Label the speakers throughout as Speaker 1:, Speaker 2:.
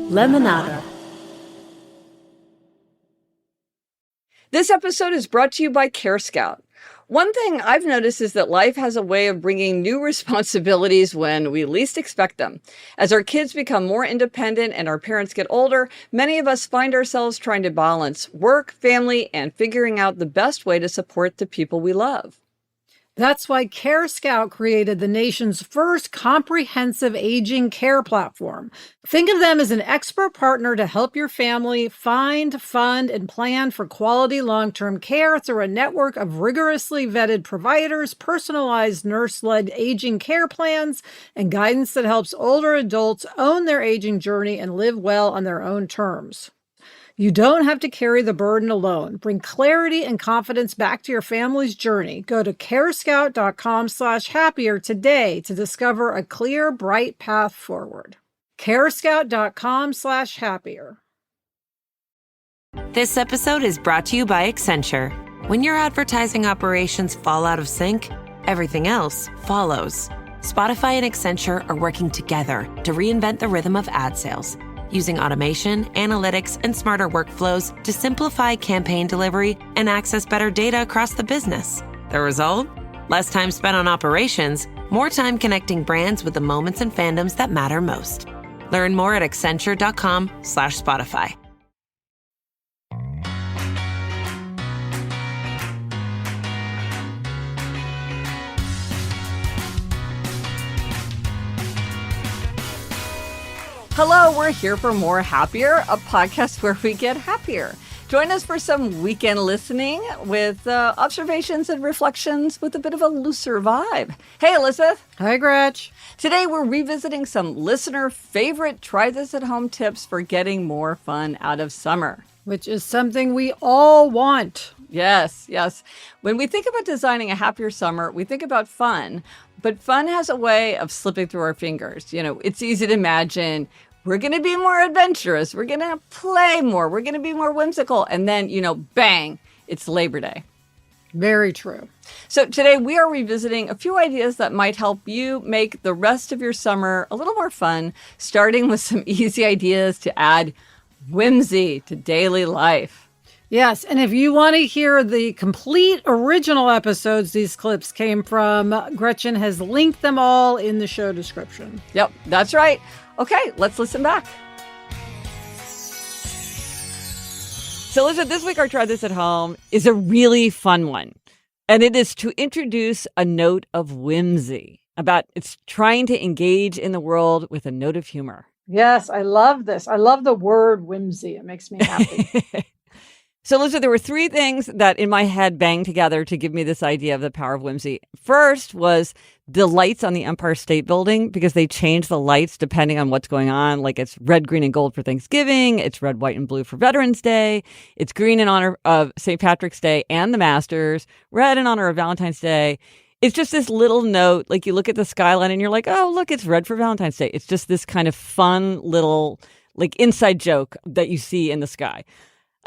Speaker 1: Lemonada.
Speaker 2: This episode is brought to you by Care Scout. One thing I've noticed is that life has a way of bringing new responsibilities when we least expect them. As our kids become more independent and our parents get older, many of us find ourselves trying to balance work, family, and figuring out the best way to support the people we love.
Speaker 1: That's why Care Scout created the nation's first comprehensive aging care platform. Think of them as an expert partner to help your family find, fund, and plan for quality long-term care through a network of rigorously vetted providers, personalized nurse-led aging care plans, and guidance that helps older adults own their aging journey and live well on their own terms. You don't have to carry the burden alone. Bring clarity and confidence back to your family's journey. Go to carescout.com/happier today to discover a clear, bright path forward. carescout.com/happier.
Speaker 3: This episode is brought to you by Accenture. When your advertising operations fall out of sync, everything else follows. Spotify and Accenture are working together to reinvent the rhythm of ad sales, using automation, analytics, and smarter workflows to simplify campaign delivery and access better data across the business. The result? Less time spent on operations, more time connecting brands with the moments and fandoms that matter most. Learn more at accenture.com/Spotify.
Speaker 2: Hello, we're here for More Happier, a podcast where we get happier. Join us for some weekend listening with observations and reflections with a bit of a looser vibe. Hey, Elizabeth.
Speaker 1: Hi, Gretch.
Speaker 2: Today, we're revisiting some listener favorite try-this-at-home tips for getting more fun out of summer.
Speaker 1: Which is something we all want.
Speaker 2: Yes. When we think about designing a happier summer, we think about fun, but fun has a way of slipping through our fingers. You know, it's easy to imagine we're going to be more adventurous, we're going to play more, we're going to be more whimsical, and then, bang, it's Labor Day.
Speaker 1: Very true.
Speaker 2: So today we are revisiting a few ideas that might help you make the rest of your summer a little more fun, starting with some easy ideas to add whimsy to daily life.
Speaker 1: Yes, and if you want to hear the complete original episodes these clips came from, Gretchen has linked them all in the show description.
Speaker 2: Yep, that's right. Okay, let's listen back. So Elizabeth, this week our Try This at Home is a really fun one. And it is to introduce a note of whimsy. It's trying to engage in the world with a note of humor.
Speaker 1: Yes, I love this. I love the word whimsy. It makes me happy.
Speaker 2: So, Lisa, there were three things that in my head banged together to give me this idea of the power of whimsy. First was the lights on the Empire State Building, because they change the lights depending on what's going on. Like it's red, green, and gold for Thanksgiving. It's red, white, and blue for Veterans Day. It's green in honor of St. Patrick's Day and the Masters. Red in honor of Valentine's Day. It's just this little note, like you look at the skyline and you're like, oh, look, it's red for Valentine's Day. It's just this kind of fun little like inside joke that you see in the sky.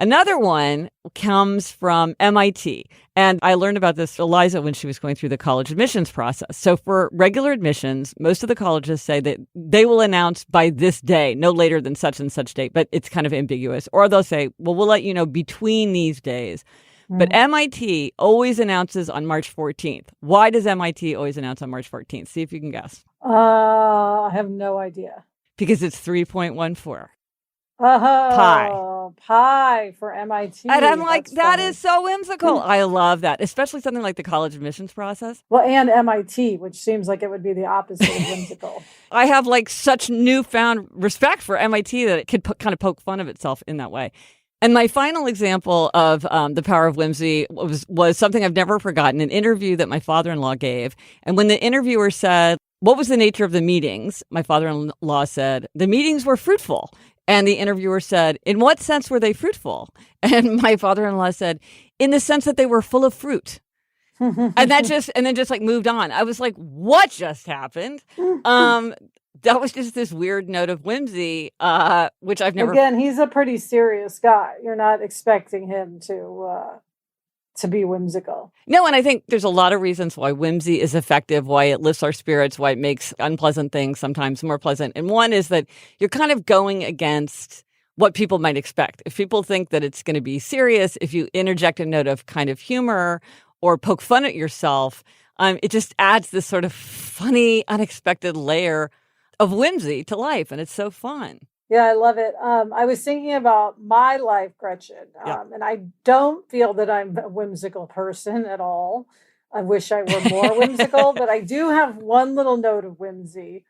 Speaker 2: Another one comes from MIT, and I learned about this, Eliza, when she was going through the college admissions process. So for regular admissions, most of the colleges say that they will announce by this day, no later than such and such date, but it's kind of ambiguous. Or they'll say, well, we'll let you know between these days. But MIT always announces on March 14th. Why does MIT always announce on March 14th? See if you can guess.
Speaker 1: I have no idea.
Speaker 2: Because it's 3.14.
Speaker 1: Pi for MIT.
Speaker 2: And I'm like, that
Speaker 1: funny.
Speaker 2: is so whimsical. I love that, especially something like the college admissions process.
Speaker 1: Well, and MIT, which seems like it would be the opposite of whimsical.
Speaker 2: I have like such newfound respect for MIT that it could kind of poke fun of itself in that way. And my final example of the power of whimsy was something I've never forgotten, an interview that my father-in-law gave. And when the interviewer said, what was the nature of the meetings? My father-in-law said, the meetings were fruitful. And the interviewer said, in what sense were they fruitful? And my father-in-law said, in the sense that they were full of fruit. and then just like moved on. I was like, what just happened? That was just this weird note of whimsy, which I've never.
Speaker 1: Again, he's a pretty serious guy. You're not expecting him to to be whimsical.
Speaker 2: No, and I think there's a lot of reasons why whimsy is effective, why it lifts our spirits, why it makes unpleasant things sometimes more pleasant. And one is that you're kind of going against what people might expect. If people think that it's going to be serious, if you interject a note of kind of humor or poke fun at yourself, it just adds this sort of funny, unexpected layer of whimsy to life. And it's so fun.
Speaker 1: Yeah, I love it. I was thinking about my life, Gretchen, and I don't feel that I'm a whimsical person at all. I wish I were more whimsical, but I do have one little note of whimsy,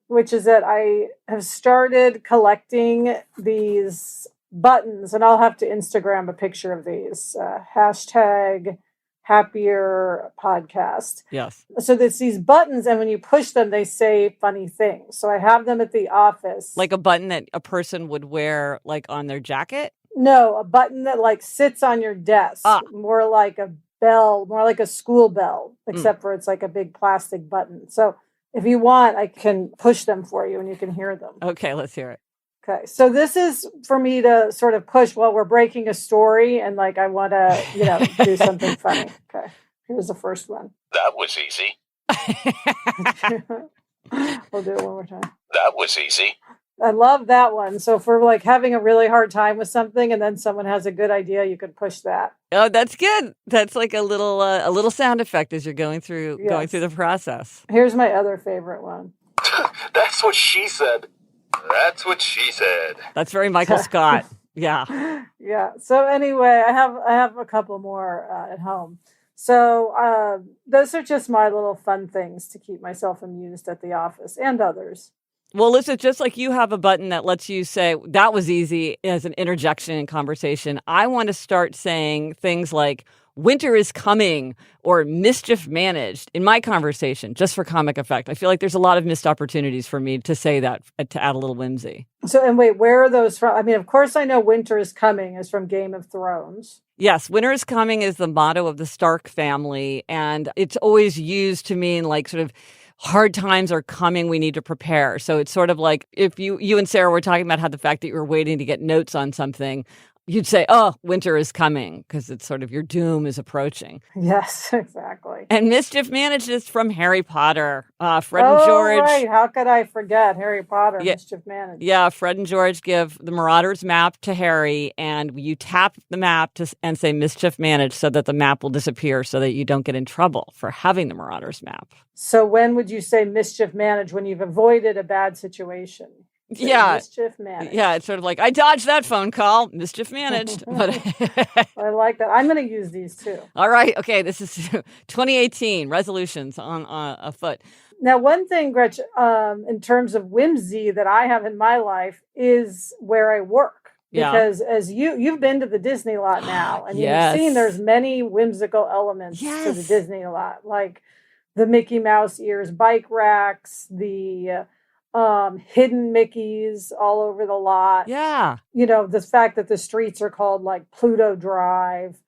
Speaker 1: which is that I have started collecting these buttons, and I'll have to Instagram a picture of these. Hashtag happier podcast.
Speaker 2: Yes.
Speaker 1: So there's these buttons, and when you push them, they say funny things. So I have them at the office.
Speaker 2: Like a button that a person would wear like on their jacket?
Speaker 1: No, a button that like sits on your desk. More like a bell, more like a school bell, except for it's like a big plastic button. So if you want, I can push them for you and you can hear them.
Speaker 2: Okay, let's hear it.
Speaker 1: Okay, so this is for me to sort of push while we're breaking a story and like I want to, do something funny. Okay, here's the first one.
Speaker 4: That was easy.
Speaker 1: We'll do it one more time.
Speaker 4: That was easy.
Speaker 1: I love that one. So for like having a really hard time with something and then someone has a good idea, you could push that.
Speaker 2: Oh, that's good. That's like a little sound effect as you're going through the process.
Speaker 1: Here's my other favorite one.
Speaker 4: That's what she said. That's what she said.
Speaker 2: That's very Michael Scott. Yeah.
Speaker 1: Yeah. So anyway, I have a couple more at home. So those are just my little fun things to keep myself amused at the office and others.
Speaker 2: Well, Lisa, just like you have a button that lets you say, that was easy as an interjection in conversation, I want to start saying things like, winter is coming or mischief managed in my conversation, just for comic effect. I feel like there's a lot of missed opportunities for me to say that, to add a little whimsy.
Speaker 1: So, and wait, where are those from? I mean, of course, I know winter is coming is from Game of Thrones.
Speaker 2: Yes, winter is coming is the motto of the Stark family. And it's always used to mean like sort of hard times are coming, we need to prepare. So it's sort of like if you and Sarah were talking about how the fact that you were waiting to get notes on something, you'd say, oh, winter is coming, because it's sort of your doom is approaching.
Speaker 1: Yes, exactly.
Speaker 2: And mischief managed is from Harry Potter. Fred and George.
Speaker 1: Right. How could I forget Harry Potter, mischief managed?
Speaker 2: Yeah, Fred and George give the Marauder's map to Harry, and you tap the map and say mischief managed so that the map will disappear so that you don't get in trouble for having the Marauder's map.
Speaker 1: So when would you say mischief managed when you've avoided a bad situation?
Speaker 2: Yeah.
Speaker 1: Mischief managed.
Speaker 2: Yeah, it's sort of like, I dodged that phone call. Mischief managed. But
Speaker 1: I like that. I'm going to use these too.
Speaker 2: All right. Okay. This is 2018 resolutions on afoot.
Speaker 1: Now, one thing, Gretchen, in terms of whimsy that I have in my life is where I work. Because as you've been to the Disney lot now, and you've seen there's many whimsical elements to the Disney lot, like the Mickey Mouse ears bike racks, the hidden Mickeys all over the lot.
Speaker 2: Yeah.
Speaker 1: The fact that the streets are called like Pluto Drive.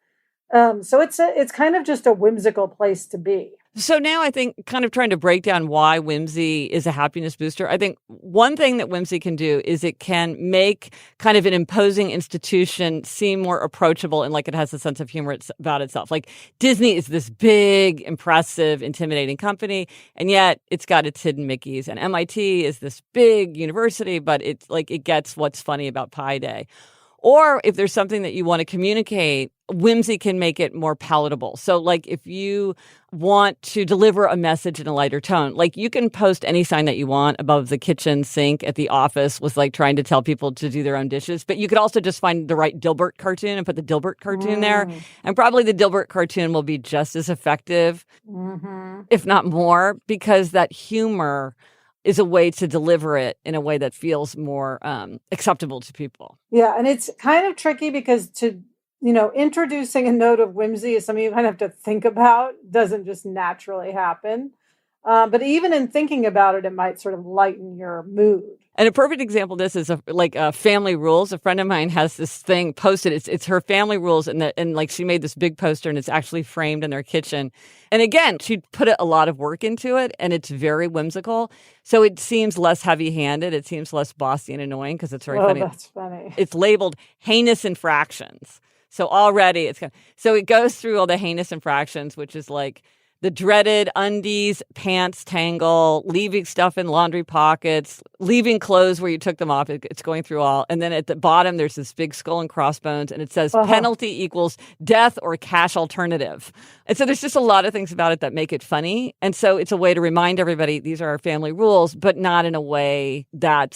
Speaker 1: So it's kind of just a whimsical place to be.
Speaker 2: So now I think kind of trying to break down why whimsy is a happiness booster. I think one thing that whimsy can do is it can make kind of an imposing institution seem more approachable and like it has a sense of humor about itself. Like Disney is this big, impressive, intimidating company, and yet it's got its hidden Mickeys. And MIT is this big university, but it's like it gets what's funny about Pi Day. Or if there's something that you want to communicate, whimsy can make it more palatable. So like if you want to deliver a message in a lighter tone, like you can post any sign that you want above the kitchen sink at the office with like trying to tell people to do their own dishes. But you could also just find the right Dilbert cartoon and put the Dilbert cartoon there. And probably the Dilbert cartoon will be just as effective, if not more, because that humor is a way to deliver it in a way that feels more acceptable to people.
Speaker 1: Yeah, and it's kind of tricky because introducing a note of whimsy is something you kind of have to think about. It doesn't just naturally happen. But even in thinking about it, it might sort of lighten your mood.
Speaker 2: And a perfect example of this is family rules. A friend of mine has this thing posted. It's her family rules, and like she made this big poster, and it's actually framed in their kitchen. And again, she put a lot of work into it, and it's very whimsical. So it seems less heavy-handed. It seems less bossy and annoying because it's very funny.
Speaker 1: Oh, that's funny.
Speaker 2: It's labeled heinous infractions. So already so it goes through all the heinous infractions, which is like the dreaded undies, pants tangle, leaving stuff in laundry pockets, leaving clothes where you took them off. It's going through all. And then at the bottom, there's this big skull and crossbones, and it says penalty equals death or cash alternative. And so there's just a lot of things about it that make it funny. And so it's a way to remind everybody these are our family rules, but not in a way that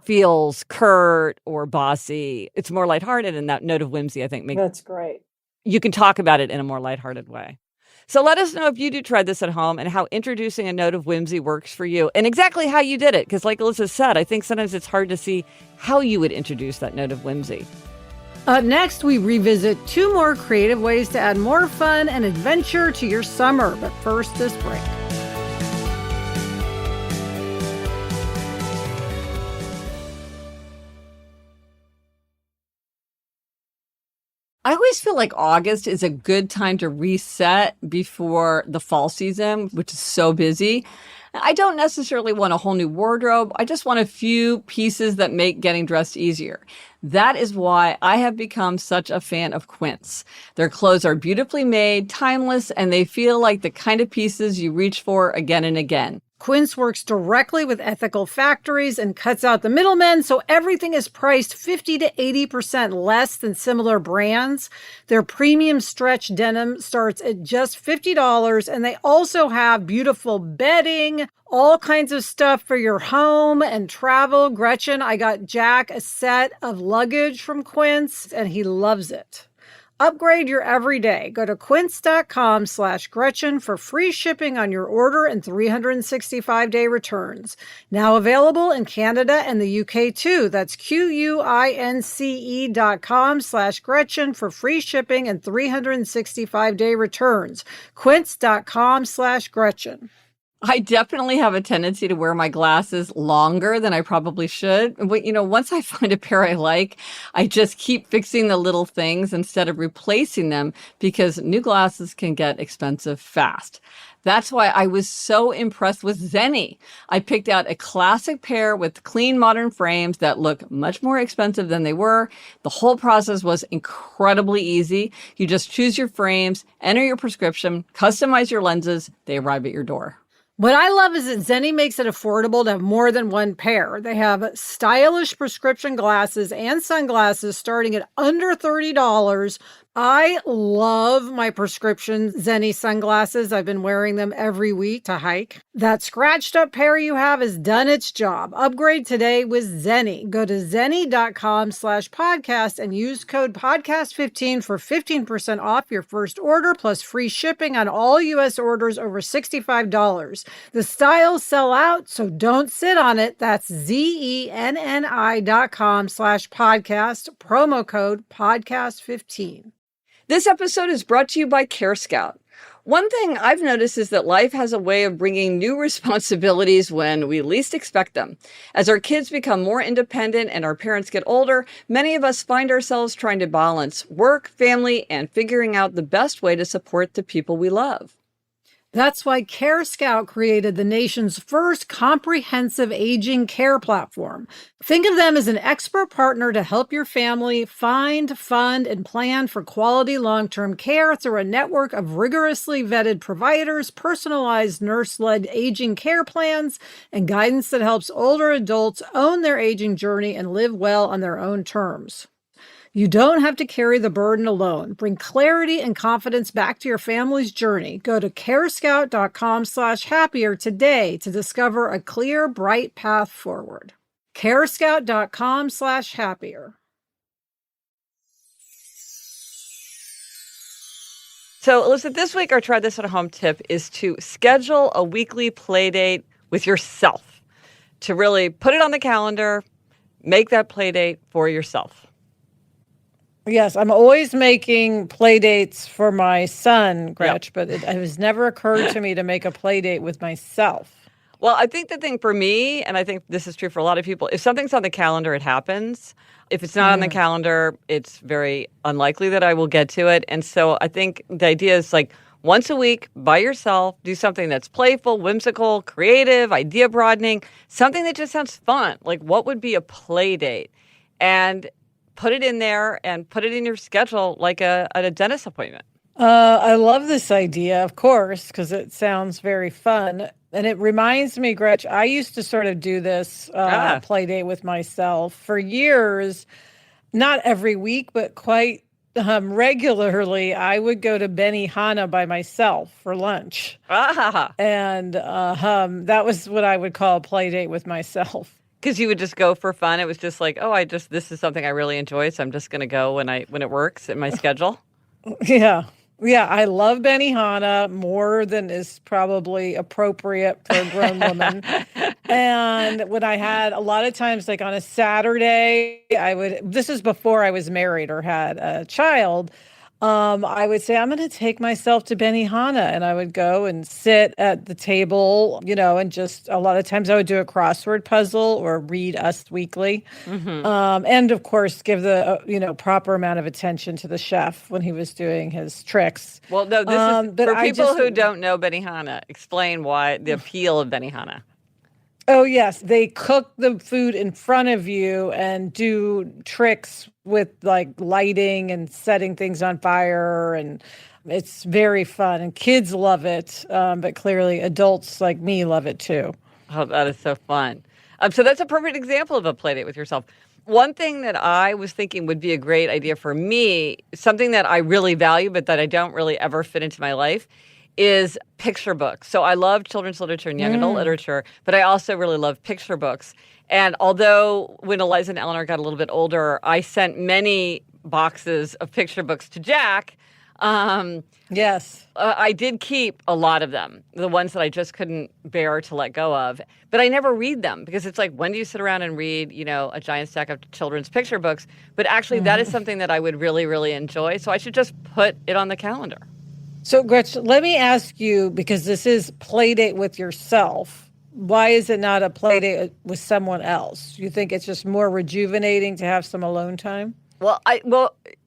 Speaker 2: feels curt or bossy. It's more lighthearted, and that note of whimsy, I think,
Speaker 1: That's great.
Speaker 2: You can talk about it in a more lighthearted way. So let us know if you do try this at home and how introducing a note of whimsy works for you and exactly how you did it. Because like Alyssa said, I think sometimes it's hard to see how you would introduce that note of whimsy.
Speaker 1: Up next, we revisit 2 more creative ways to add more fun and adventure to your summer. But first, this break.
Speaker 2: I always feel like August is a good time to reset before the fall season, which is so busy. I don't necessarily want a whole new wardrobe. I just want a few pieces that make getting dressed easier. That is why I have become such a fan of Quince. Their clothes are beautifully made, timeless, and they feel like the kind of pieces you reach for again and again.
Speaker 1: Quince works directly with ethical factories and cuts out the middlemen, so everything is priced 50 to 80% less than similar brands. Their premium stretch denim starts at just $50, and they also have beautiful bedding, all kinds of stuff for your home and travel. Gretchen, I got Jack a set of luggage from Quince, and he loves it. Upgrade your everyday. Go to quince.com/Gretchen for free shipping on your order and 365-day returns. Now available in Canada and the UK too. That's QUINCE.com/Gretchen for free shipping and 365-day returns. Quince.com/Gretchen.
Speaker 2: I definitely have a tendency to wear my glasses longer than I probably should. But, once I find a pair I like, I just keep fixing the little things instead of replacing them because new glasses can get expensive fast. That's why I was so impressed with Zenni. I picked out a classic pair with clean modern frames that look much more expensive than they were. The whole process was incredibly easy. You just choose your frames, enter your prescription, customize your lenses. They arrive at your door.
Speaker 1: What I love is that Zenni makes it affordable to have more than one pair. They have stylish prescription glasses and sunglasses starting at under $30. I love my prescription Zenni sunglasses. I've been wearing them every week to hike. That scratched up pair you have has done its job. Upgrade today with Zenni. Go to zenni.com/podcast and use code podcast15 for 15% off your first order plus free shipping on all U.S. orders over $65. The styles sell out, so don't sit on it. That's zenni.com/podcast, promo code podcast15.
Speaker 2: This episode is brought to you by Care Scout. One thing I've noticed is that life has a way of bringing new responsibilities when we least expect them. As our kids become more independent and our parents get older, many of us find ourselves trying to balance work, family, and figuring out the best way to support the people we love.
Speaker 1: That's why Care Scout created the nation's first comprehensive aging care platform. Think of them as an expert partner to help your family find, fund, and plan for quality long-term care through a network of rigorously vetted providers, personalized nurse-led aging care plans, and guidance that helps older adults own their aging journey and live well on their own terms. You don't have to carry the burden alone. Bring clarity and confidence back to your family's journey. Go to carescout.com/happier today to discover a clear, bright path forward. carescout.com/happier.
Speaker 2: So, Alyssa, this week our Try This at Home tip is to schedule a weekly play date with yourself. To really put it on the calendar, make that play date for yourself.
Speaker 1: Yes, I'm always making play dates for my son, Gretch,
Speaker 2: Yep.
Speaker 1: but it has never occurred to me to make a play date with myself.
Speaker 2: Well, I think the thing for me, and I think this is true for a lot of people, if something's on the calendar, it happens. If it's not on the calendar, it's very unlikely that I will get to it. And so I think the idea is like once a week by yourself, do something that's playful, whimsical, creative, idea broadening, something that just sounds fun. Like what would be a play date? And put it in there and put it in your schedule like a dentist appointment.
Speaker 1: I love this idea, of course, because it sounds very fun. And it reminds me, Gretch, I used to sort of do this play date with myself for years, not every week, but quite regularly. I would go to Benihana by myself for lunch. And that was what I would call a play date with myself.
Speaker 2: Because you would just go for fun. It was just like, oh, this is something I really enjoy, so I'm just going to go when it works in my schedule.
Speaker 1: Yeah. Yeah, I love Benihana more than is probably appropriate for a grown woman. And when I had a lot of times, like on a Saturday, this is before I was married or had a child, I would say, I'm going to take myself to Benihana. And I would go and sit at the table, and just a lot of times I would do a crossword puzzle or read Us Weekly. And of course, give the, proper amount of attention to the chef when he was doing his tricks.
Speaker 2: Well, no, this is for people who don't know Benihana. Explain why the appeal of Benihana.
Speaker 1: Oh, yes. They cook the food in front of you and do tricks with like lighting and setting things on fire. And it's very fun. And kids love it. But clearly adults like me love it too.
Speaker 2: Oh, that is so fun. So that's a perfect example of a play date with yourself. One thing that I was thinking would be a great idea for me, something that I really value but that I don't really ever fit into my life, is picture books. So I love children's literature and young adult literature, but I also really love picture books. And although when Eliza and Eleanor got a little bit older, I sent many boxes of picture books to Jack.
Speaker 1: Yes.
Speaker 2: I did keep a lot of them, the ones that I just couldn't bear to let go of. But I never read them because it's like, when do you sit around and read, a giant stack of children's picture books? But actually, that is something that I would really, really enjoy. So I should just put it on the calendar.
Speaker 1: So, Gretchen, let me ask you, because this is play date with yourself, why is it not a play date with someone else? You think it's just more rejuvenating to have some alone time?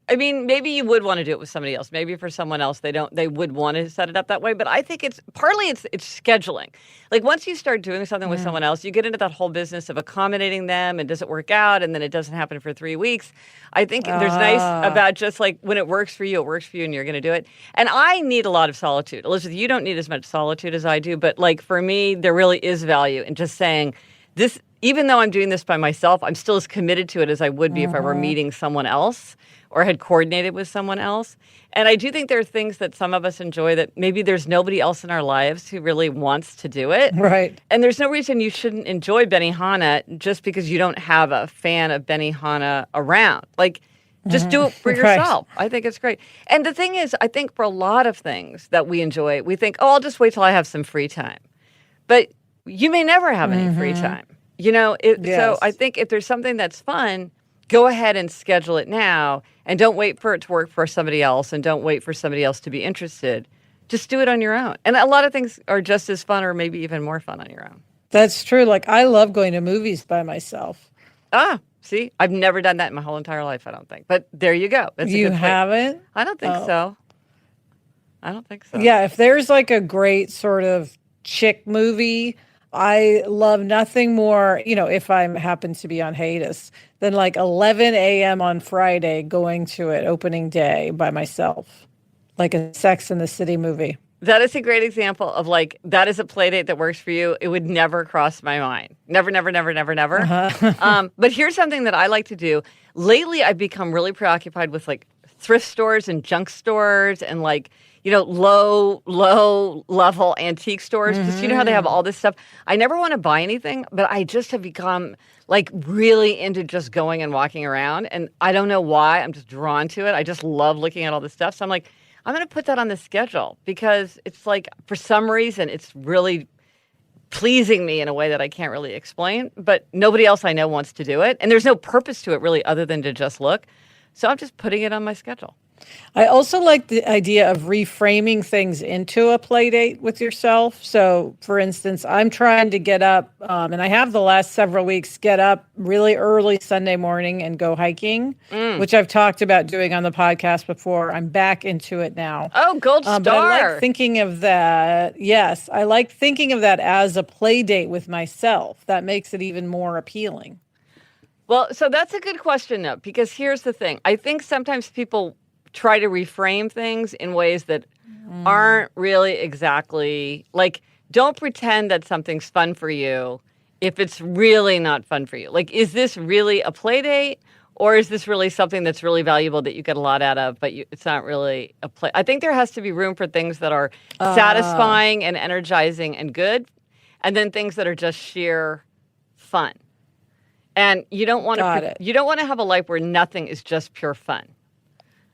Speaker 2: I mean, maybe you would want to do it with somebody else. Maybe for someone else, they would want to set it up that way. But I think it's scheduling. Like once you start doing something with someone else, you get into that whole business of accommodating them, and does it work out? And then it doesn't happen for 3 weeks. I think there's nice about just like when it works for you, and you're going to do it. And I need a lot of solitude. Elizabeth, you don't need as much solitude as I do. But like for me, there really is value in just saying this. Even though I'm doing this by myself, I'm still as committed to it as I would be if I were meeting someone else or had coordinated with someone else. And I do think there are things that some of us enjoy that maybe there's nobody else in our lives who really wants to do it.
Speaker 1: Right.
Speaker 2: And there's no reason you shouldn't enjoy Benihana just because you don't have a fan of Benihana around. Like, just do it for yourself. Right. I think it's great. And the thing is, I think for a lot of things that we enjoy, we think, oh, I'll just wait till I have some free time. But you may never have any free time. So I think if there's something that's fun, go ahead and schedule it now, and don't wait for it to work for somebody else, and don't wait for somebody else to be interested. Just do it on your own. And a lot of things are just as fun or maybe even more fun on your own.
Speaker 1: That's true. Like I love going to movies by myself.
Speaker 2: See, I've never done that in my whole entire life, I don't think. But there you go. That's
Speaker 1: you haven't?
Speaker 2: I don't think so. I don't think so.
Speaker 1: Yeah, if there's like a great sort of chick movie, I love nothing more, if I happen to be on hiatus, than like 11 a.m. on Friday going to it opening day by myself, like a Sex and the City movie.
Speaker 2: That is a great example of like, that is a play date that works for you. It would never cross my mind. Never, never, never, never, never. But here's something that I like to do. Lately, I've become really preoccupied with like thrift stores and junk stores and like, low level antique stores. Just, how they have all this stuff. I never want to buy anything, but I just have become like really into just going and walking around. And I don't know why. I'm just drawn to it. I just love looking at all this stuff. So I'm like, I'm going to put that on the schedule because it's like, for some reason, it's really pleasing me in a way that I can't really explain. But nobody else I know wants to do it. And there's no purpose to it really other than to just look. So I'm just putting it on my schedule.
Speaker 1: I also like the idea of reframing things into a play date with yourself. So, for instance, I'm trying to get up, and I have the last several weeks, get up really early Sunday morning and go hiking, which I've talked about doing on the podcast before. I'm back into it now.
Speaker 2: Oh, gold star.
Speaker 1: But I like thinking of that. Yes, I like thinking of that as a play date with myself. That makes it even more appealing.
Speaker 2: Well, so that's a good question, though, because here's the thing. I think sometimes people try to reframe things in ways that aren't really exactly like, don't pretend that something's fun for you if it's really not fun for you. Like, is this really a play date? Or is this really something that's really valuable that you get a lot out of, but it's not really a play? I think there has to be room for things that are satisfying and energizing and good, and then things that are just sheer fun. And you don't want to have a life where nothing is just pure fun.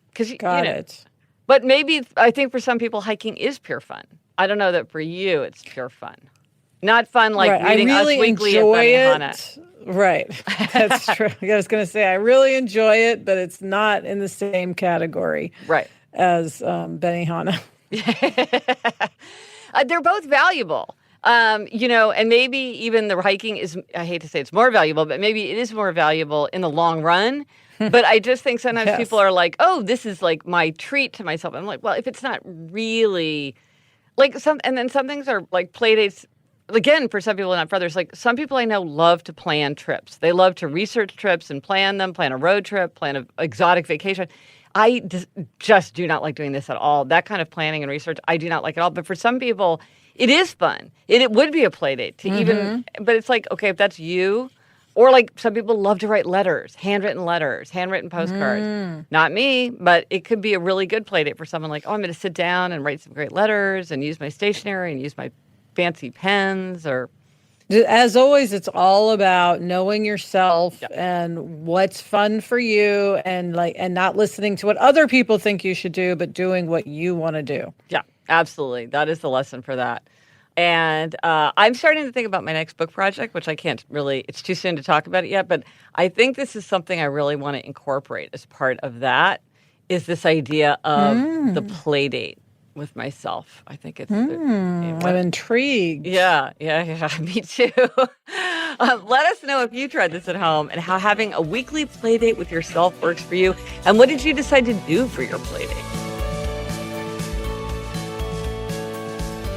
Speaker 2: Because
Speaker 1: Got it.
Speaker 2: But maybe I think for some people hiking is pure fun. I don't know that for you it's pure fun. Not fun like reading
Speaker 1: I really
Speaker 2: Us Weekly
Speaker 1: enjoy
Speaker 2: at
Speaker 1: it.
Speaker 2: Benihana.
Speaker 1: Right. That's true. I was going to say I really enjoy it, but it's not in the same category as Benihana.
Speaker 2: They're both valuable. And maybe even the hiking is, I hate to say it's more valuable, but maybe it is more valuable in the long run. But I just think sometimes people are like, oh, this is like my treat to myself. I'm like, well, if it's not really like and then some things are like play dates. Again, for some people, not for others, like some people I know love to plan trips. They love to research trips and plan them, plan a road trip, plan an exotic vacation. I just do not like doing this at all. That kind of planning and research, I do not like at all. But for some people, it is fun. It would be a play date to even, but it's like, okay, if that's you, or like some people love to write letters, handwritten postcards. Not me, but it could be a really good play date for someone like, oh, I'm going to sit down and write some great letters and use my stationery and use my fancy pens or.
Speaker 1: As always, it's all about knowing yourself and what's fun for you and not listening to what other people think you should do, but doing what you want to do.
Speaker 2: Yeah, absolutely. That is the lesson for that. And I'm starting to think about my next book project, which I can't really, it's too soon to talk about it yet, but I think this is something I really want to incorporate as part of that, is this idea of the play date with myself. I think it's...
Speaker 1: I'm intrigued.
Speaker 2: Yeah, me too. Let us know if you tried this at home and how having a weekly play date with yourself works for you. And what did you decide to do for your play date?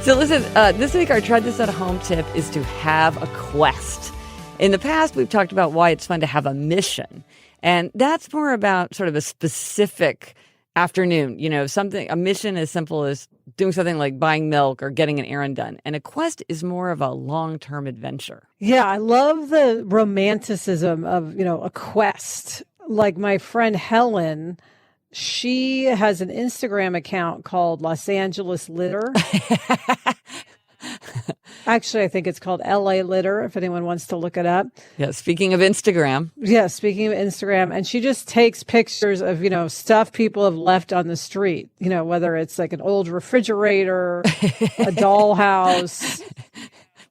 Speaker 2: So listen, this week our Try This at Home tip is to have a quest. In the past, we've talked about why it's fun to have a mission. And that's more about sort of a specific afternoon, a mission as simple as doing something like buying milk or getting an errand done. And a quest is more of a long-term adventure.
Speaker 1: Yeah, I love the romanticism of, a quest. Like my friend Helen, she has an Instagram account called Los Angeles Litter. Actually, I think it's called LA Litter, if anyone wants to look it up.
Speaker 2: Yeah, speaking of Instagram.
Speaker 1: Yeah, speaking of Instagram. And she just takes pictures of, stuff people have left on the street, whether it's like an old refrigerator, a dollhouse,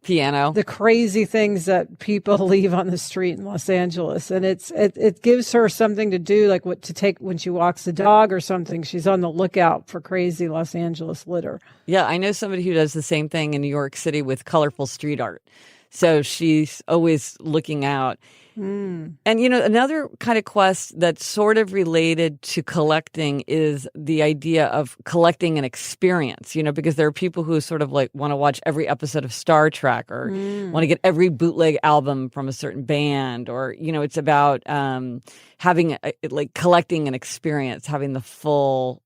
Speaker 2: piano,
Speaker 1: the crazy things that people leave on the street in Los Angeles. And it gives her something to do, like what to take when she walks the dog or something. She's on the lookout for crazy Los Angeles litter.
Speaker 2: Yeah, I know somebody who does the same thing in New York City with colorful street art. So she's always looking out. And, another kind of quest that's sort of related to collecting is the idea of collecting an experience, because there are people who sort of like want to watch every episode of Star Trek or want to get every bootleg album from a certain band, or, it's about having collecting an experience, having the full,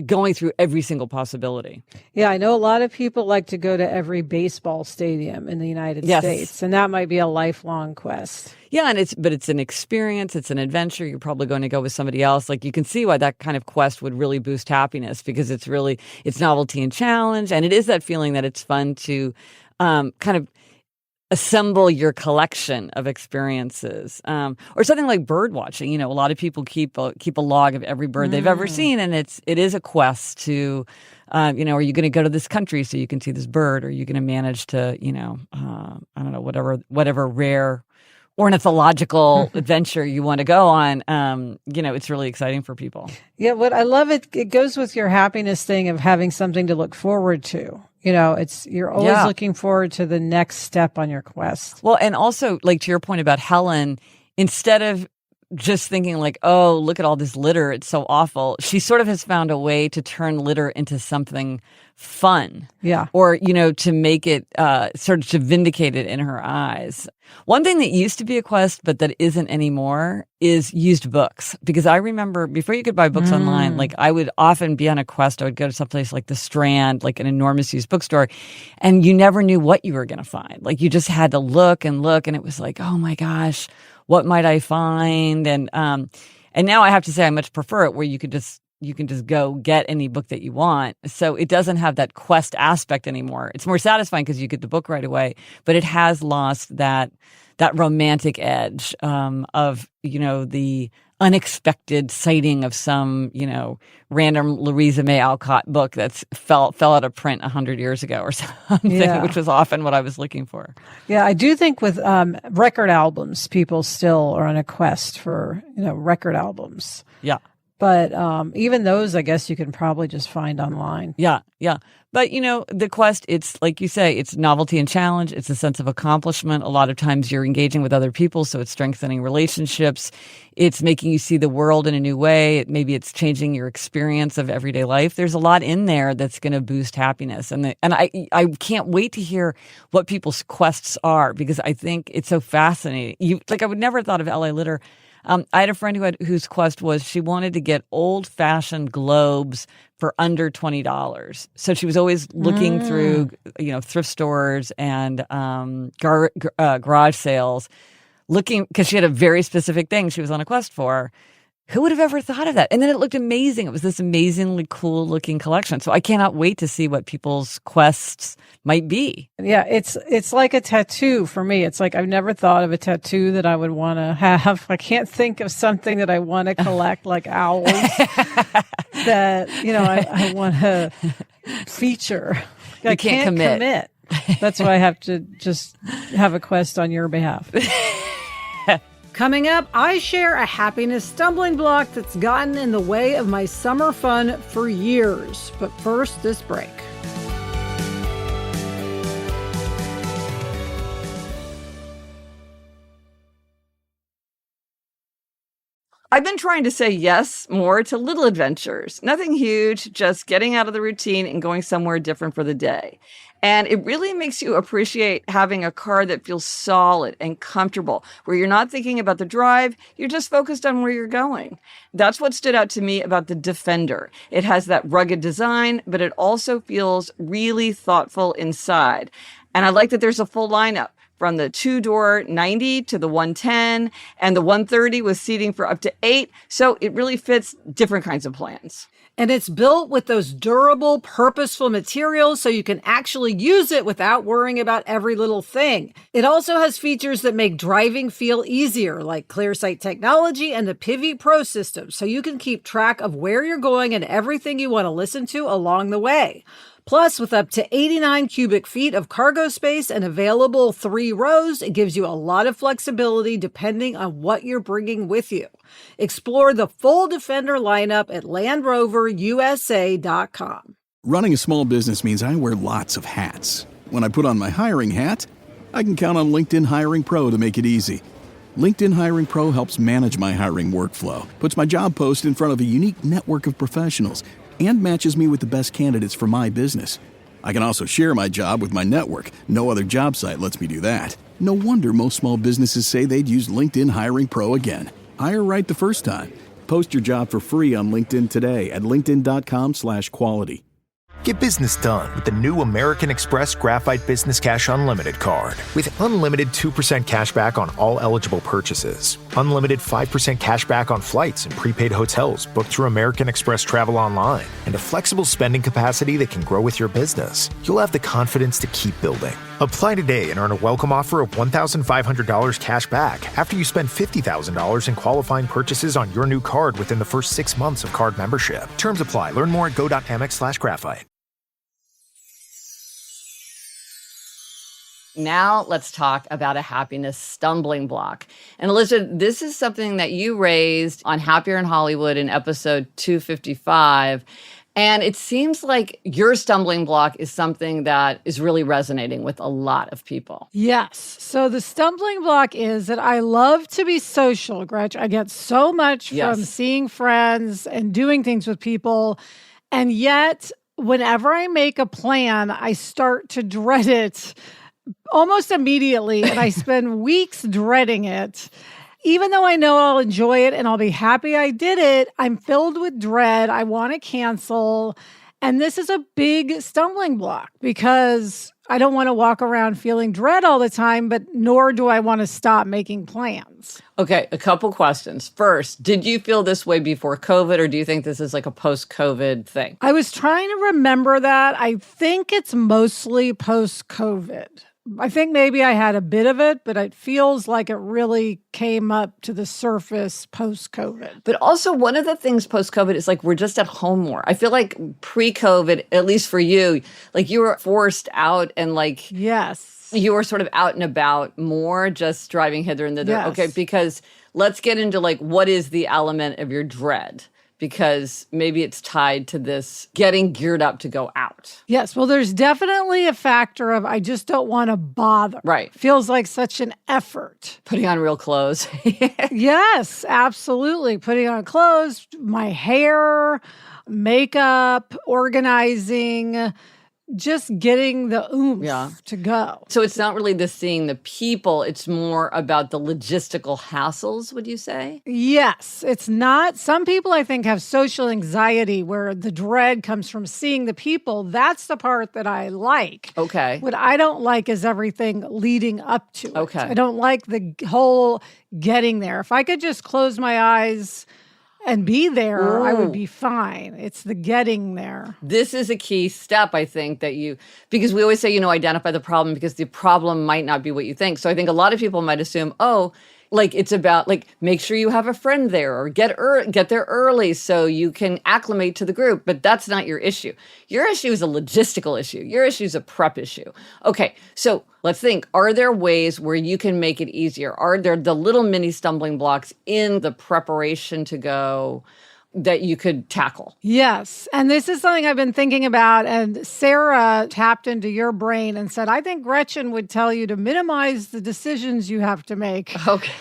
Speaker 2: going through every single possibility.
Speaker 1: Yeah, I know a lot of people like to go to every baseball stadium in the United States, and that might be a lifelong quest.
Speaker 2: Yeah, but it's an experience, it's an adventure. You're probably going to go with somebody else. Like, you can see why that kind of quest would really boost happiness, because it's novelty and challenge, and it is that feeling that it's fun to kind of assemble your collection of experiences, or something like bird watching. A lot of people keep a log of every bird they've ever seen, and it is a quest to, are you going to go to this country so you can see this bird? Or are you going to manage to, I don't know, whatever rare ornithological adventure you want to go on? It's really exciting for people.
Speaker 1: Yeah, what I love it goes with your happiness thing of having something to look forward to. You're always looking forward to the next step on your quest.
Speaker 2: Well, and also, like, to your point about Helen, instead of just thinking like, oh, look at all this litter, it's so awful, she sort of has found a way to turn litter into something fun.
Speaker 1: Yeah.
Speaker 2: Or, to make it sort of to vindicate it in her eyes. One thing that used to be a quest, but that isn't anymore, is used books. Because I remember before you could buy books online, like I would often be on a quest. I would go to someplace like the Strand, like an enormous used bookstore, and you never knew what you were going to find. Like you just had to look, and it was like, oh my gosh, what might I find? And now I have to say I much prefer it where you can just go get any book that you want. So it doesn't have that quest aspect anymore. It's more satisfying because you get the book right away, but it has lost that romantic edge of, the unexpected sighting of some, random Louisa May Alcott book that's fell out of print 100 years ago or something, which was often what I was looking for.
Speaker 1: Yeah, I do think with record albums, people still are on a quest for, record albums.
Speaker 2: Yeah.
Speaker 1: But even those, I guess you can probably just find online.
Speaker 2: Yeah. But, the quest, it's like you say, it's novelty and challenge. It's a sense of accomplishment. A lot of times you're engaging with other people, so it's strengthening relationships. It's making you see the world in a new way. Maybe it's changing your experience of everyday life. There's a lot in there that's going to boost happiness. And I can't wait to hear what people's quests are, because I think it's so fascinating. I would never have thought of LA Litter. I had a friend whose quest was she wanted to get old-fashioned globes for under $20. So she was always looking through, thrift stores and garage sales, looking because she had a very specific thing she was on a quest for. Who would have ever thought of that? And then it looked amazing. It was this amazingly cool-looking collection. So I cannot wait to see what people's quests might be.
Speaker 1: Yeah, it's like a tattoo for me. It's like I've never thought of a tattoo that I would want to have. I can't think of something that I want to collect, like owls, that, I want to feature. I can't commit. That's why I have to just have a quest on your behalf. Coming up, I share a happiness stumbling block that's gotten in the way of my summer fun for years. But first, this break.
Speaker 2: I've been trying to say yes more to little adventures. Nothing huge, just getting out of the routine and going somewhere different for the day. And it really makes you appreciate having a car that feels solid and comfortable, where you're not thinking about the drive, you're just focused on where you're going. That's what stood out to me about the Defender. It has that rugged design, but it also feels really thoughtful inside. And I like that there's a full lineup, from the 2-door 90 to the 110 and the 130 with seating for up to 8. So it really fits different kinds of plans.
Speaker 1: And it's built with those durable, purposeful materials so you can actually use it without worrying about every little thing. It also has features that make driving feel easier, like ClearSight technology and the Pivot Pro system, so you can keep track of where you're going and everything you want to listen to along the way. Plus, with up to 89 cubic feet of cargo space and available 3 rows, it gives you a lot of flexibility depending on what you're bringing with you. Explore the full Defender lineup at LandRoverUSA.com.
Speaker 5: Running a small business means I wear lots of hats. When I put on my hiring hat, I can count on LinkedIn Hiring Pro to make it easy. LinkedIn Hiring Pro helps manage my hiring workflow, puts my job post in front of a unique network of professionals, and matches me with the best candidates for my business. I can also share my job with my network. No other job site lets me do that. No wonder most small businesses say they'd use LinkedIn Hiring Pro again. Hire right the first time. Post your job for free on LinkedIn today at linkedin.com/quality.
Speaker 6: Get business done with the new American Express Graphite Business Cash Unlimited card. With unlimited 2% cash back on all eligible purchases, unlimited 5% cash back on flights and prepaid hotels booked through American Express Travel Online, and a flexible spending capacity that can grow with your business, you'll have the confidence to keep building. Apply today and earn a welcome offer of $1,500 cash back after you spend $50,000 in qualifying purchases on your new card within the first 6 months of card membership. Terms apply. Learn more at go.amex/graphite.
Speaker 2: Now let's talk about a happiness stumbling block. And Elizabeth, this is something that you raised on Happier in Hollywood in episode 255. And it seems like your stumbling block is something that is really resonating with a lot of people.
Speaker 1: Yes. So the stumbling block is that I love to be social, Gretch. I get so much from seeing friends and doing things with people. And yet whenever I make a plan, I start to dread it almost immediately, and I spend weeks dreading it. Even though I know I'll enjoy it and I'll be happy I did it, I'm filled with dread. I want to cancel. And this is a big stumbling block because I don't want to walk around feeling dread all the time, but nor do I want to stop making plans.
Speaker 2: Okay, a couple questions. First, did you feel this way before COVID, or do you think this is like a post-COVID thing?
Speaker 1: I was trying to remember that. I think it's mostly post-COVID. I think maybe I had a bit of it, but it feels like it really came up to the surface post-COVID.
Speaker 2: But also, one of the things post-COVID is like we're just at home more. I feel like pre-COVID, at least for you, like you were forced out and like
Speaker 1: Yes.
Speaker 2: you were sort of out and about more, just driving hither and thither.
Speaker 1: Yes.
Speaker 2: Okay, because let's get into like what is the element of your dread? Because maybe it's tied to this getting geared up to go out.
Speaker 1: Yes. Well, there's definitely a factor of I just don't want to bother.
Speaker 2: Right.
Speaker 1: Feels like such an effort.
Speaker 2: Putting on real clothes.
Speaker 1: Yes, absolutely. Putting on clothes, my hair, makeup, organizing, just getting the oomph to go.
Speaker 2: So it's not really the seeing the people, it's more about the logistical hassles, would you say?
Speaker 1: Yes, it's not. Some people, I think, have social anxiety where the dread comes from seeing the people. That's the part that I like.
Speaker 2: Okay.
Speaker 1: What I don't like is everything leading up to it.
Speaker 2: Okay.
Speaker 1: I don't like the whole getting there. If I could just close my eyes and be there, I would be fine. It's the getting there.
Speaker 2: This is a key step, I think, because we always say, identify the problem because the problem might not be what you think. So I think a lot of people might assume, like it's about like make sure you have a friend there or get there early so you can acclimate to the group. But that's not your issue. Your issue is a logistical issue. Your issue is a prep issue. Okay, so let's think, are there ways where you can make it easier? Are there the little mini stumbling blocks in the preparation to go that you could tackle?
Speaker 1: Yes. And this is something I've been thinking about. And Sarah tapped into your brain and said, I think Gretchen would tell you to minimize the decisions you have to make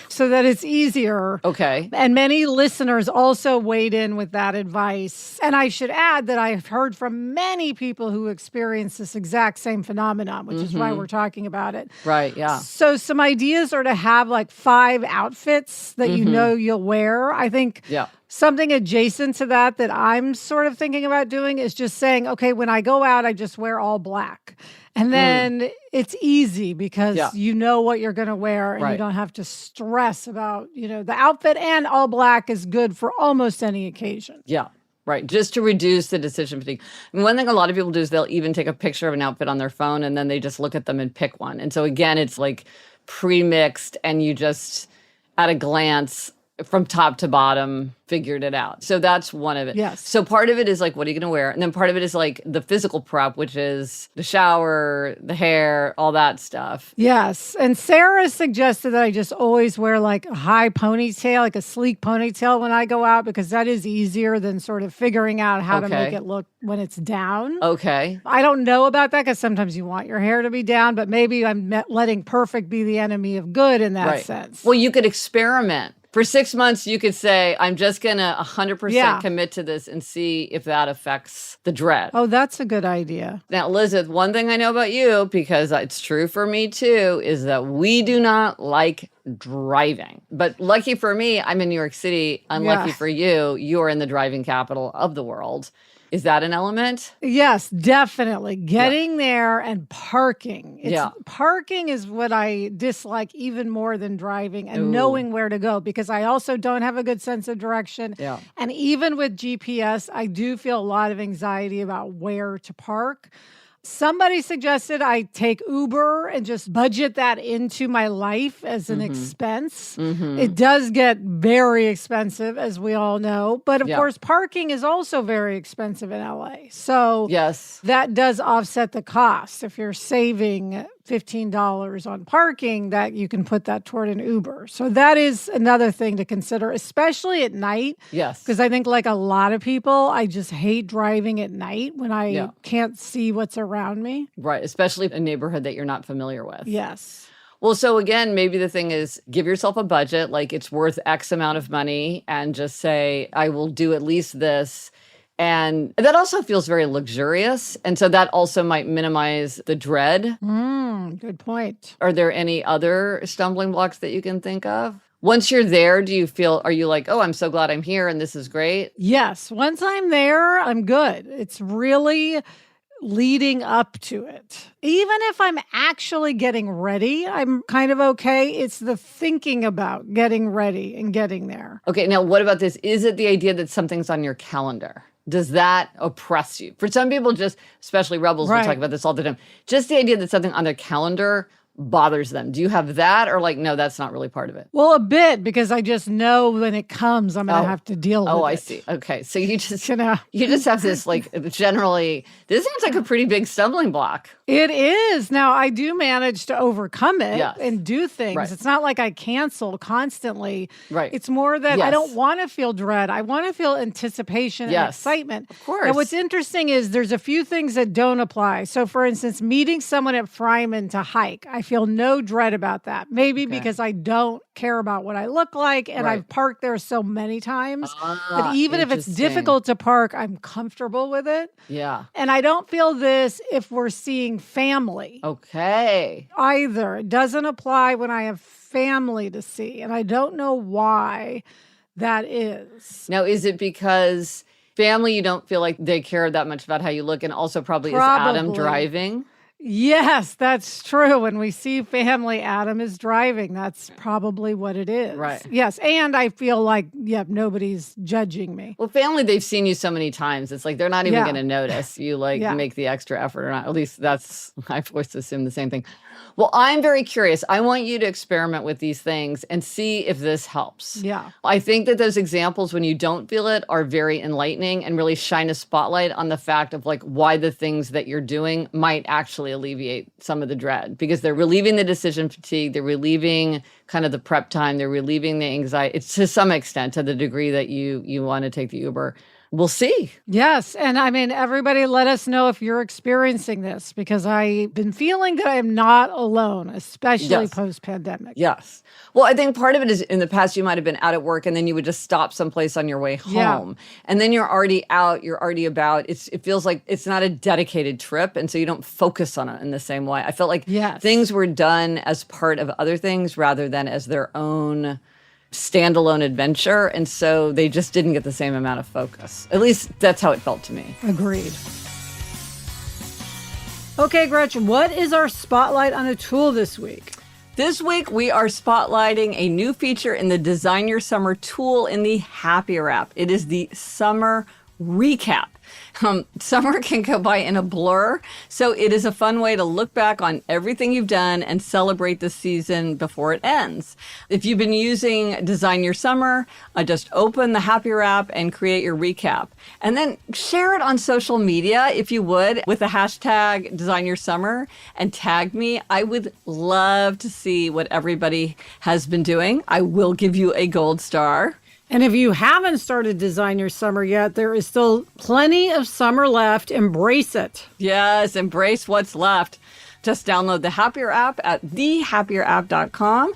Speaker 1: so that it's easier.
Speaker 2: Okay.
Speaker 1: And many listeners also weighed in with that advice. And I should add that I've heard from many people who experience this exact same phenomenon, which is why we're talking about it.
Speaker 2: Right, yeah.
Speaker 1: So some ideas are to have like 5 outfits that you know you'll wear. I think something adjacent to that I'm sort of thinking about doing is just saying, okay, when I go out, I just wear all black. And then it's easy because you know what you're going to wear and you don't have to stress about, the outfit, and all black is good for almost any occasion.
Speaker 2: Yeah. Right. Just to reduce the decision fatigue. And one thing a lot of people do is they'll even take a picture of an outfit on their phone and then they just look at them and pick one. And so again, it's like pre-mixed and you just at a glance from top to bottom figured it out. So that's one of it.
Speaker 1: Yes.
Speaker 2: So part of it is like, what are you going to wear? And then part of it is like the physical prep, which is the shower, the hair, all that stuff.
Speaker 1: Yes. And Sarah suggested that I just always wear like a high ponytail, like a sleek ponytail when I go out, because that is easier than sort of figuring out how to make it look when it's down.
Speaker 2: Okay.
Speaker 1: I don't know about that because sometimes you want your hair to be down, but maybe I'm letting perfect be the enemy of good in that sense.
Speaker 2: Well, you could experiment. For 6 months, you could say, I'm just going to 100% commit to this and see if that affects the dread.
Speaker 1: Oh, that's a good idea.
Speaker 2: Now, Elizabeth, one thing I know about you, because it's true for me too, is that we do not like driving. But lucky for me, I'm in New York City. Unlucky for you, you're in the driving capital of the world. Is that an element?
Speaker 1: Yes, definitely. Getting there and parking. Parking is what I dislike even more than driving, and knowing where to go, because I also don't have a good sense of direction.
Speaker 2: Yeah.
Speaker 1: And even with GPS, I do feel a lot of anxiety about where to park. Somebody suggested I take Uber and just budget that into my life as an expense. It does get very expensive, as we all know. But of course, parking is also very expensive in LA. So that does offset the cost. If you're saving $15 on parking, that you can put that toward an Uber. So that is another thing to consider, especially at night.
Speaker 2: Yes.
Speaker 1: Because I think like a lot of people, I just hate driving at night when I can't see what's around me.
Speaker 2: Right. Especially a neighborhood that you're not familiar with.
Speaker 1: Yes.
Speaker 2: Well, so again, maybe the thing is give yourself a budget, like it's worth X amount of money, and just say, I will do at least this. And that also feels very luxurious. And so that also might minimize the dread.
Speaker 1: Good point.
Speaker 2: Are there any other stumbling blocks that you can think of? Once you're there, are you like, oh, I'm so glad I'm here and this is great?
Speaker 1: Yes. Once I'm there, I'm good. It's really leading up to it. Even if I'm actually getting ready, I'm kind of okay. It's the thinking about getting ready and getting there.
Speaker 2: Okay, now what about this? Is it the idea that something's on your calendar? Does that oppress you? For some people, just, especially rebels, will talk about this all the time. Just the idea that something on their calendar bothers them. Do you have that, or like, no, that's not really part of it?
Speaker 1: Well, a bit, because I just know when it comes, I'm going to have to deal with it.
Speaker 2: Oh, I see. Okay. So you just, you just have this, like, generally, this sounds like a pretty big stumbling block.
Speaker 1: It is. Now, I do manage to overcome it and do things.
Speaker 2: Right.
Speaker 1: It's not like I cancel constantly.
Speaker 2: Right.
Speaker 1: It's more that I don't want to feel dread. I want to feel anticipation and excitement.
Speaker 2: Of course.
Speaker 1: And what's interesting is there's a few things that don't apply. So, for instance, meeting someone at Fryman to hike, I feel no dread about that. Maybe because I don't care about what I look like, and I've parked there so many times that even if it's difficult to park, I'm comfortable with it.
Speaker 2: Yeah.
Speaker 1: And I don't feel this if we're seeing family.
Speaker 2: Okay.
Speaker 1: Either. It doesn't apply when I have family to see, and I don't know why that is.
Speaker 2: Now, is it because family, you don't feel like they care that much about how you look, and also probably. Is Adam driving?
Speaker 1: Yes, that's true. When we see family, Adam is driving. That's probably what it is.
Speaker 2: Right.
Speaker 1: Yes. And I feel like, nobody's judging me.
Speaker 2: Well, family, they've seen you so many times. It's like they're not even going to notice you make the extra effort or not. At least I've always assumed the same thing. Well, I'm very curious. I want you to experiment with these things and see if this helps.
Speaker 1: Yeah.
Speaker 2: I think that those examples, when you don't feel it, are very enlightening and really shine a spotlight on the fact of like why the things that you're doing might actually alleviate some of the dread, because they're relieving the decision fatigue. They're relieving kind of the prep time. They're relieving the anxiety. It's to some extent, to the degree that you want to take the Uber. We'll see.
Speaker 1: Yes. And I mean, everybody let us know if you're experiencing this, because I've been feeling that I'm not alone, especially post-pandemic.
Speaker 2: Yes. Well, I think part of it is in the past, you might have been out at work and then you would just stop someplace on your way home.
Speaker 1: Yeah.
Speaker 2: And then you're already out, you're already about. It feels like it's not a dedicated trip. And so you don't focus on it in the same way. I felt like things were done as part of other things rather than as their own standalone adventure, and so they just didn't get the same amount of focus. At least that's how it felt to me.
Speaker 1: Agreed. Okay, Gretchen, what is our spotlight on a tool this week?
Speaker 2: This week, we are spotlighting a new feature in the Design Your Summer tool in the Happier app. It is the Summer Recap. Summer can go by in a blur, so it is a fun way to look back on everything you've done and celebrate the season before it ends. If you've been using Design Your Summer, just open the Happier app and create your recap. And then share it on social media, if you would, with the hashtag Design Your Summer, and tag me. I would love to see what everybody has been doing. I will give you a gold star.
Speaker 1: And if you haven't started Design Your Summer yet, there is still plenty of summer left. Embrace it.
Speaker 2: Yes, embrace what's left. Just download the Happier app at thehappierApp.com.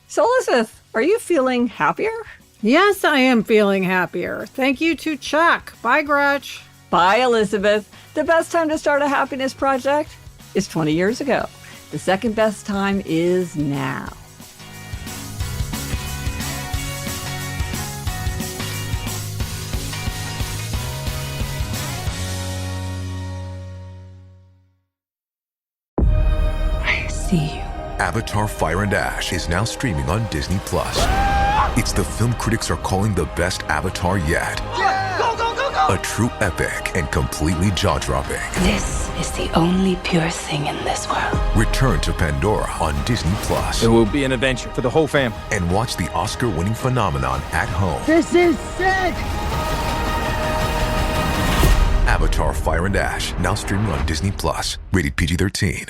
Speaker 2: So, Elizabeth, are you feeling happier?
Speaker 1: Yes, I am feeling happier. Thank you to Chuck. Bye, Gretch.
Speaker 2: Bye, Elizabeth. The best time to start a happiness project is 20 years ago. The second best time is now.
Speaker 7: Avatar: Fire and Ash is now streaming on Disney+. It's the film critics are calling the best Avatar yet.
Speaker 8: Go, go, go, go!
Speaker 7: A true epic and completely jaw-dropping.
Speaker 9: This is the only pure thing in this world.
Speaker 7: Return to Pandora on Disney+.
Speaker 8: It will be an adventure for the whole fam.
Speaker 7: And watch the Oscar-winning phenomenon at home.
Speaker 8: This is sick!
Speaker 7: Avatar: Fire and Ash, now streaming on Disney+. Rated PG-13.